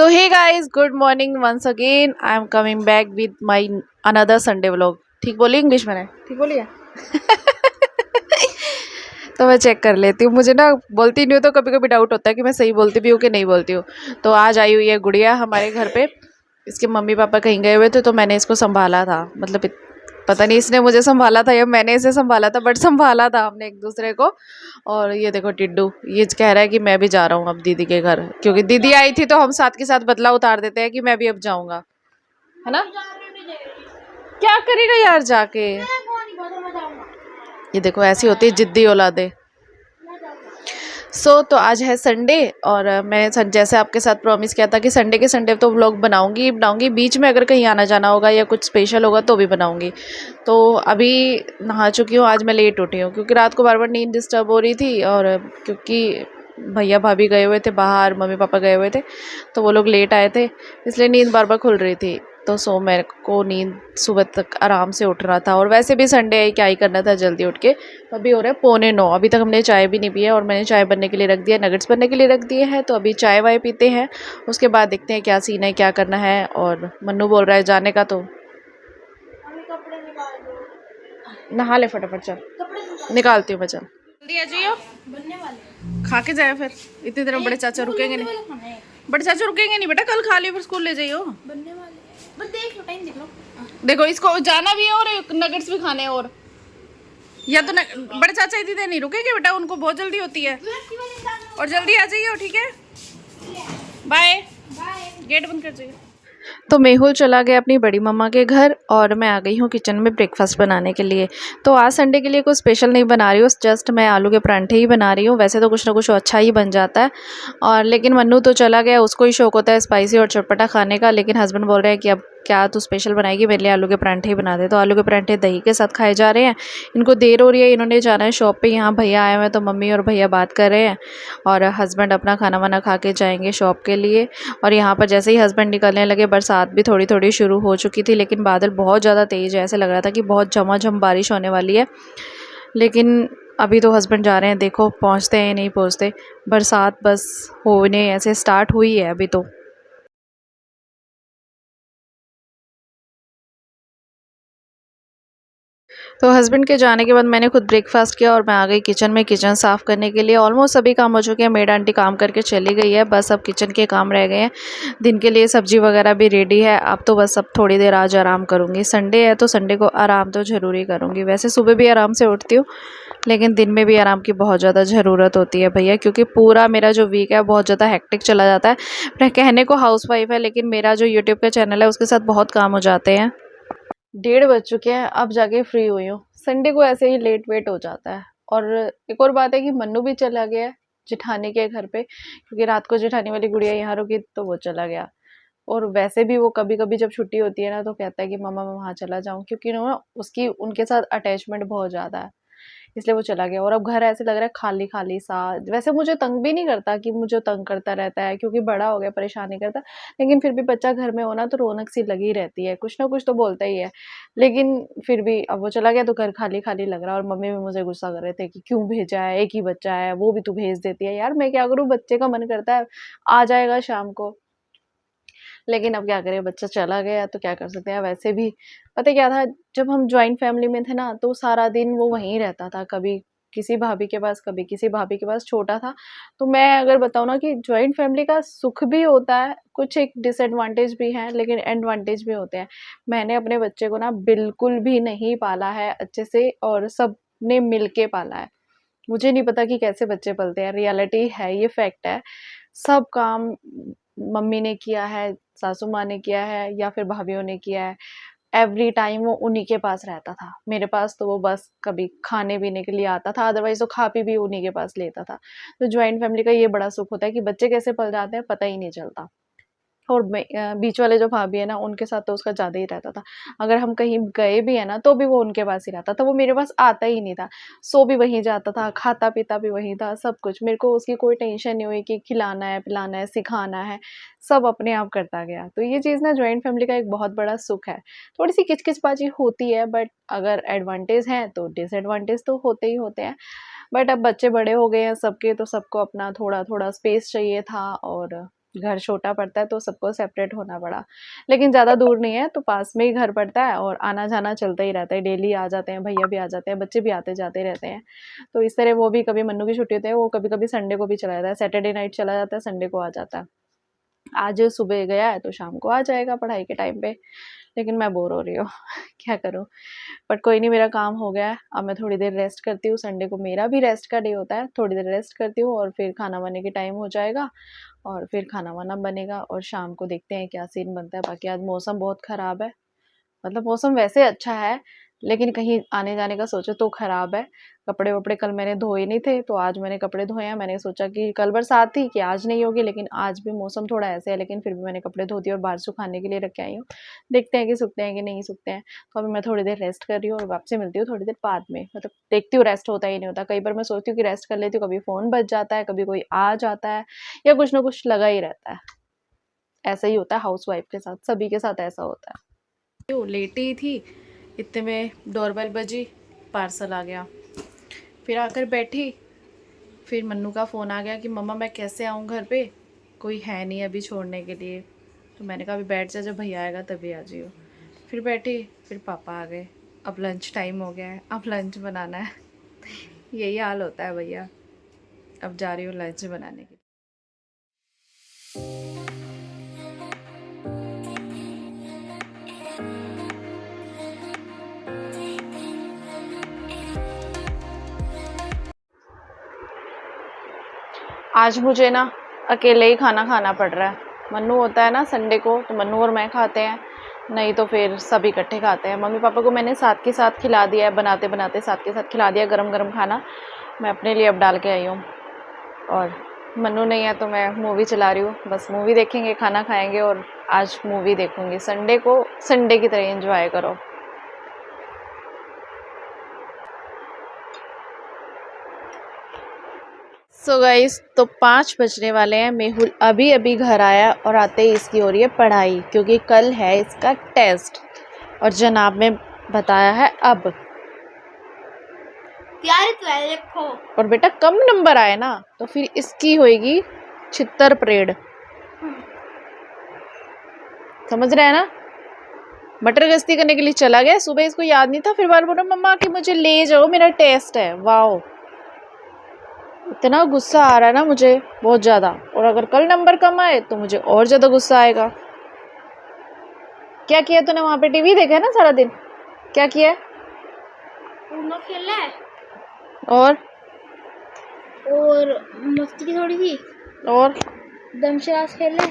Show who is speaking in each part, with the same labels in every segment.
Speaker 1: So hey guys, good morning once again. I am coming back with my another Sunday vlog. ठीक बोली English मैंने? ठीक बोली है? तो मैं चेक कर लेती हूँ, मुझे ना बोलती नहीं हूँ तो कभी कभी डाउट होता है कि मैं सही बोलती भी हूँ कि नहीं बोलती हूँ। तो आज आई हुई है गुड़िया हमारे घर पे। इसके मम्मी पापा कहीं गए हुए थे तो मैंने इसको संभाला था, मतलब पता नहीं इसने मुझे संभाला था या मैंने इसे संभाला था, बट संभाला था हमने एक दूसरे को। और ये देखो टिड्डू, ये कह रहा है कि मैं भी जा रहा हूँ अब दीदी के घर, क्योंकि दीदी आई थी तो हम साथ के साथ बदला उतार देते हैं कि मैं भी अब जाऊंगा, है ना। क्या करेगा यार जाके। ये देखो ऐसी होती है जिद्दी औलादे। तो आज है संडे और मैंने जैसे आपके साथ प्रॉमिस किया था कि संडे के संडे तो व्लॉग बनाऊंगी, बीच में अगर कहीं आना जाना होगा या कुछ स्पेशल होगा तो भी बनाऊंगी। तो अभी नहा चुकी हूँ, आज मैं लेट उठी हूँ क्योंकि रात को बार बार नींद डिस्टर्ब हो रही थी, और क्योंकि भैया भाभी गए हुए थे बाहर, मम्मी पापा गए हुए थे तो वो लोग लेट आए थे, इसलिए नींद बार बार खुल रही थी। तो मेरे को नींद सुबह तक आराम से उठ रहा था, और वैसे भी संडे है, क्या ही करना था जल्दी उठ के। अभी हो रहा है 8:45, अभी तक हमने चाय भी नहीं पी है, और मैंने चाय बनने के लिए रख दिया, नगेट्स बनने के लिए रख दिए हैं। तो अभी चाय वाय पीते हैं, उसके बाद देखते हैं क्या सीन है, क्या करना है। और मन्नू बोल रहा है जाने का, तो नहा ले फटाफट, चल निकालती हूँ मैं, चल जल्दी आ जाइयो, खा के जाए फिर। इतनी देर में बड़े चाचा रुकेंगे नहीं, बड़े चाचा रुकेंगे नहीं बेटा, कल खा लियो फिर स्कूल ले जाइयो। बनने वाले बस देख लो, टाइम देख लो। देखो इसको जाना भी है और नगेट्स भी खाने हैं, और या तो बड़े चाचा इतनी देर नहीं रुकेंगे बेटा, उनको बहुत जल्दी होती है। और जल्दी आ जाइए, ठीक है, बाय बाय, गेट बंद कर जाइए। तो मेहुल चला गया अपनी बड़ी मम्मा के घर, और मैं आ गई हूँ किचन में ब्रेकफास्ट बनाने के लिए। तो आज संडे के लिए कुछ स्पेशल नहीं बना रही हूँ, जस्ट मैं आलू के परांठे ही बना रही हूँ। वैसे तो कुछ ना कुछ अच्छा ही बन जाता है, और लेकिन मन्नू तो चला गया, उसको ही शौक होता है स्पाइसी और चटपटा खाने का। लेकिन हस्बैंड बोल रहे हैं कि अब क्या तू स्पेशल बनाएगी, मेरे लिए आलू के परांठे ही बना दे। तो आलू के परांठे दही के साथ खाए जा रहे हैं। इनको देर हो रही है, इन्होंने जाना है शॉप पे, यहाँ भैया आए हुए हैं तो मम्मी और भैया बात कर रहे हैं, और हस्बैंड अपना खाना वाना खा के जाएंगे शॉप के लिए। और यहाँ पर जैसे ही हस्बैंड निकलने लगे, बरसात भी थोड़ी थोड़ी शुरू हो चुकी थी, लेकिन बादल बहुत ज़्यादा तेज़ है, ऐसे लग रहा था कि बहुत झमाझम बारिश होने वाली है। लेकिन अभी तो हस्बैंड जा रहे हैं, देखो पहुँचते हैं नहीं पहुँचते। बरसात बस होने ऐसे स्टार्ट हुई है अभी तो। तो हस्बैंड के जाने के बाद मैंने खुद ब्रेकफास्ट किया, और मैं आ गई किचन में किचन साफ़ करने के लिए। ऑलमोस्ट सभी काम हो चुके हैं, मेड आंटी काम करके चली गई है, बस अब किचन के काम रह गए हैं। दिन के लिए सब्जी वगैरह भी रेडी है, अब तो बस अब थोड़ी देर आज आराम करूँगी। संडे है तो संडे को आराम तो ज़रूरी करूँगी। वैसे सुबह भी आराम से उठती हूँ, लेकिन दिन में भी आराम की बहुत ज़्यादा ज़रूरत होती है भैया, क्योंकि पूरा मेरा जो वीक है बहुत ज़्यादा हेक्टिक चला जाता है। मैं कहने को हाउसवाइफ है, लेकिन मेरा जो यूट्यूब का चैनल है उसके साथ बहुत काम हो जाते हैं। 1:30 बज चुके हैं, अब जाके फ्री हुई हूँ। संडे को ऐसे ही लेट वेट हो जाता है। और एक और बात है कि मन्नू भी चला गया है जेठानी के घर पे, क्योंकि रात को जेठानी वाली गुड़िया यहाँ रुकी तो वो चला गया। और वैसे भी वो कभी कभी जब छुट्टी होती है ना तो कहता है कि मम्मा मैं वहाँ चला जाऊँ, क्योंकि ना उसकी उनके साथ अटैचमेंट बहुत ज़्यादा है, इसलिए वो चला गया। और अब घर ऐसे लग रहा है खाली खाली सा। वैसे मुझे तंग भी नहीं करता कि मुझे तंग करता रहता है, क्योंकि बड़ा हो गया, परेशान नहीं करता। लेकिन फिर भी बच्चा घर में होना तो रौनक सी लगी रहती है, कुछ ना कुछ तो बोलता ही है। लेकिन फिर भी अब वो चला गया तो घर खाली खाली लग रहा है। और मम्मी भी मुझे गुस्सा कर रहे थे कि क्यों भेजा है, एक ही बच्चा है, वो भी तू भेज देती है। यार मैं क्या करूँ, बच्चे का मन करता है, आ जाएगा शाम को। लेकिन अब क्या करें, बच्चा चला गया तो क्या कर सकते हैं। वैसे भी पता क्या था, जब हम जॉइंट फैमिली में थे ना तो सारा दिन वो वहीं रहता था, कभी किसी भाभी के पास, कभी किसी भाभी के पास, छोटा था। तो मैं अगर बताऊँ ना कि जॉइंट फैमिली का सुख भी होता है, कुछ एक डिसएडवांटेज भी है, लेकिन एडवांटेज भी होते हैं। मैंने अपने बच्चे को ना बिल्कुल भी नहीं पाला है अच्छे से, और सबने मिल के पाला है। मुझे नहीं पता कि कैसे बच्चे पलते हैं, रियलिटी है, ये फैक्ट है। सब काम मम्मी ने किया है, सासू माँ ने किया है, या फिर भाभीयों ने किया है। एवरी टाइम वो उन्हीं के पास रहता था। मेरे पास तो वो बस कभी खाने-पीने के लिए आता था, अदरवाइज़ वो खा-पी भी उन्हीं के पास लेता था। तो जॉइंट फैमिली का ये बड़ा सुख होता है कि बच्चे कैसे पल जाते हैं पता ही नहीं चलता। और बीच वाले जो भाभी है ना, उनके साथ तो उसका ज़्यादा ही रहता था। अगर हम कहीं गए भी हैं ना, तो भी वो उनके पास ही रहता था, वो मेरे पास आता ही नहीं था। सो भी वहीं जाता था, खाता-पीता भी वहीं था, सब कुछ। मेरे को उसकी कोई टेंशन नहीं हुई कि खिलाना है, पिलाना है, सिखाना है, सब अपने आप करता गया। तो ये चीज़ ना जॉइंट फैमिली का एक बहुत बड़ा सुख है। थोड़ी-सी किच-किचबाजी होती है, बट अगर एडवांटेज हैं, तो डिसएडवांटेज तो होते ही होते हैं। बट अब बच्चे बड़े हो गए हैं सबके, तो सबको अपना थोड़ा-थोड़ा स्पेस चाहिए था, और घर छोटा पड़ता है तो सबको सेपरेट होना पड़ा। लेकिन ज़्यादा दूर नहीं है तो पास में ही घर पड़ता है और आना जाना चलता ही रहता है, डेली आ जाते हैं, भैया भी आ जाते हैं, बच्चे भी आते जाते रहते हैं। तो इस तरह वो भी कभी मन्नू की छुट्टी होती है, वो कभी कभी संडे को भी चला जाता है, सैटरडे नाइट चला जाता है, संडे को आ जाता है। आज सुबह गया है तो शाम को आ जाएगा पढ़ाई के टाइम पे। लेकिन मैं बोर हो रही हूँ क्या करूँ। बट कोई नहीं, मेरा काम हो गया है, अब मैं थोड़ी देर रेस्ट करती हूँ। संडे को मेरा भी रेस्ट का डे होता है, थोड़ी देर रेस्ट करती हूँ और फिर खाना बनाने के टाइम हो जाएगा और फिर खाना वाना बनेगा और शाम को देखते हैं क्या सीन बनता है। बाकी आज मौसम बहुत ख़राब है, मतलब मौसम वैसे अच्छा है लेकिन कहीं आने जाने का सोचो तो ख़राब है। कपड़े वपड़े कल मैंने धोए नहीं थे तो आज मैंने कपड़े धोए हैं। मैंने सोचा कि कल बरसात थी कि आज नहीं होगी, लेकिन आज भी मौसम थोड़ा ऐसे है, लेकिन फिर भी मैंने कपड़े धो दिए और बाहर सुखाने के लिए रख के आई हूँ। देखते हैं कि सूखते हैं कि नहीं सूखते हैं। तो अभी मैं थोड़ी देर रेस्ट कर रही हूँ और वापसी मिलती हूँ थोड़ी देर बाद में। मतलब देखती हूँ रेस्ट होता ही नहीं होता। कई बार मैं सोचती हूँ कि रेस्ट कर लेती हूँ, कभी फ़ोन बज जाता है, कभी कोई आ जाता है या कुछ ना कुछ लगा ही रहता है। ऐसा ही होता है हाउसवाइफ के साथ, सभी के साथ ऐसा होता है। वो लेटी ही थी, इतने में डोरबेल बजी, पार्सल आ गया। फिर आकर बैठी, फिर मन्नू का फ़ोन आ गया कि मम्मा मैं कैसे आऊँ घर पे, कोई है नहीं अभी छोड़ने के लिए। तो मैंने कहा अभी बैठ जा, जब भैया आएगा तभी आ जाइयो। फिर बैठी, फिर पापा आ गए। अब लंच टाइम हो गया है, अब लंच बनाना है यही हाल होता है भैया। अब जा रही हूँ लंच बनाने के लिए। आज मुझे ना अकेले ही खाना खाना पड़ रहा है। मन्नू होता है ना संडे को तो मन्नू और मैं खाते हैं, नहीं तो फिर सब इकट्ठे खाते हैं। मम्मी पापा को मैंने साथ के साथ खिला दिया है, बनाते बनाते साथ के साथ खिला दिया गरम गरम खाना। मैं अपने लिए अब डाल के आई हूँ और मन्नू नहीं है तो मैं मूवी चला रही हूँ। बस मूवी देखेंगे, खाना खाएंगे और आज मूवी देखूँगी। संडे को संडे की तरह एंजॉय करो। सो गाइस, तो 5 बजने वाले हैं। मेहुल अभी अभी घर आया और आते ही इसकी हो रही है पढ़ाई, क्योंकि कल है इसका टेस्ट और जनाब ने बताया है अब।
Speaker 2: यार तो देखो,
Speaker 1: और बेटा कम नंबर आए ना तो फिर इसकी होएगी छित्तर परेड, समझ रहे हैं ना। मटर गश्ती करने के लिए चला गया, सुबह इसको याद नहीं था, फिर बार बोला मम्मा कि मुझे ले जाओ मेरा टेस्ट है। वाओ, इतना गुस्सा आ रहा है ना मुझे, बहुत ज़्यादा। और अगर कल नंबर कम आए तो मुझे और ज़्यादा गुस्सा आएगा। क्या किया तूने वहाँ पे? टीवी देखा है ना सारा दिन? क्या किया है?
Speaker 2: उनो खेला है
Speaker 1: और
Speaker 2: मस्ती की थोड़ी सी,
Speaker 1: और
Speaker 2: दमशराज खेला है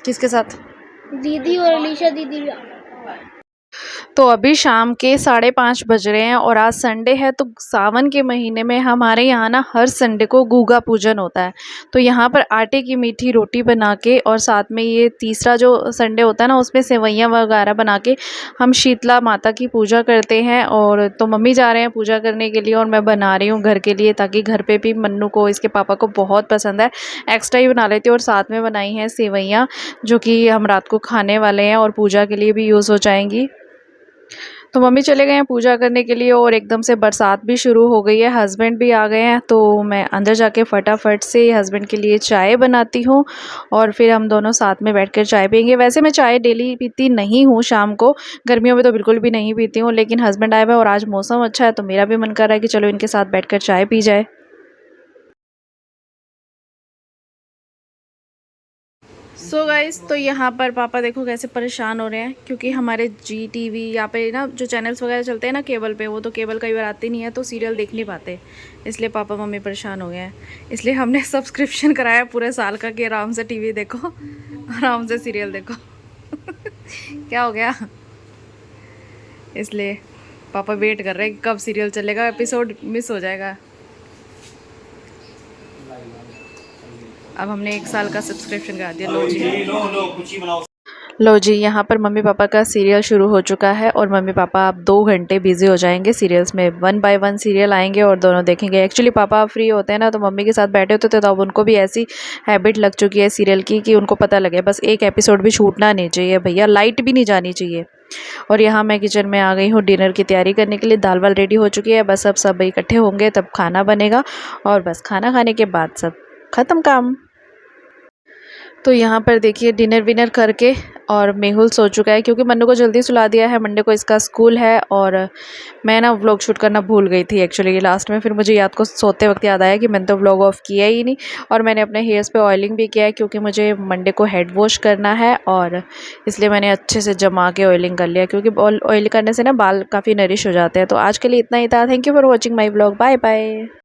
Speaker 1: किसके साथ?
Speaker 2: दीदी और अलीशा दीदी।
Speaker 1: तो अभी शाम के 5:30 बज रहे हैं और आज संडे है। तो सावन के महीने में हमारे यहाँ ना हर संडे को गुगा पूजन होता है। तो यहाँ पर आटे की मीठी रोटी बना के और साथ में ये तीसरा जो संडे होता है ना उसमें सेवइयाँ वगैरह बना के हम शीतला माता की पूजा करते हैं। और तो मम्मी जा रहे हैं पूजा करने के लिए और मैं बना रही हूँ घर के लिए, ताकि घर पे भी मन्नू को, इसके पापा को बहुत पसंद है। एक्स्ट्रा ही बना लेती हूँ। और साथ में बनाई हैं सेवइयाँ, जो कि हम रात को खाने वाले हैं और पूजा के लिए भी यूज़ हो जाएंगी। तो मम्मी चले गए हैं पूजा करने के लिए और एकदम से बरसात भी शुरू हो गई है। हस्बैंड भी आ गए हैं तो मैं अंदर जाके फटाफट से हस्बैंड के लिए चाय बनाती हूँ और फिर हम दोनों साथ में बैठकर चाय पियेंगे। वैसे मैं चाय डेली पीती नहीं हूँ, शाम को गर्मियों में तो बिल्कुल भी नहीं पीती हूँ, लेकिन हस्बैंड आए हुए और आज मौसम अच्छा है तो मेरा भी मन कर रहा है कि चलो इनके साथ बैठ चाय पी जाए। सो गाइस, तो यहाँ पर पापा देखो कैसे परेशान हो रहे हैं, क्योंकि हमारे जी टीवी यहाँ पे ना जो चैनल्स वगैरह चलते हैं ना केबल पे, वो तो केबल कई बार आती नहीं है तो सीरियल देख नहीं पाते, इसलिए पापा मम्मी परेशान हो गए हैं। इसलिए हमने सब्सक्रिप्शन कराया पूरे साल का कि आराम से टीवी देखो, आराम से सीरियल देखो क्या हो गया? इसलिए पापा वेट कर रहे हैं कि कब सीरियल चलेगा, एपिसोड मिस हो जाएगा। अब हमने 1 साल का सब्सक्रिप्शन करा दिया। लो जी, यहाँ पर मम्मी पापा का सीरियल शुरू हो चुका है और मम्मी पापा अब 2 घंटे बिजी हो जाएंगे सीरियल्स में। 1 बाय 1 सीरियल आएंगे और दोनों देखेंगे। एक्चुअली पापा फ्री होते हैं ना तो मम्मी के साथ बैठे होते थे, तो अब उनको भी ऐसी हैबिट लग चुकी है सीरियल की कि उनको पता लगे बस एक एपिसोड भी छूटना नहीं चाहिए भैया, लाइट भी नहीं जानी चाहिए। और यहाँ मैं किचन में आ गई हूँ डिनर की तैयारी करने के लिए। दाल वाल रेडी हो चुकी है, बस अब सब इकट्ठे होंगे तब खाना बनेगा और बस खाना खाने के बाद सब खत्म काम। तो यहाँ पर देखिए डिनर विनर करके और मेहुल सो चुका है क्योंकि मन्नू को जल्दी सुला दिया है। मंडे को इसका स्कूल है और मैं ना व्लॉग शूट करना भूल गई थी एक्चुअली लास्ट में। फिर मुझे सोते वक्त याद आया कि मैंने तो व्लॉग ऑफ किया ही नहीं। और मैंने अपने हेयर्स पे ऑयलिंग भी किया है क्योंकि मुझे मंडे को हेड वॉश करना है और इसलिए मैंने अच्छे से जमा के ऑयलिंग कर लिया क्योंकि ऑयल करने से ना बाल काफ़ी नरिश हो जाते हैं। तो आज के लिए इतना ही था। Thank you for watching my vlog. Bye bye.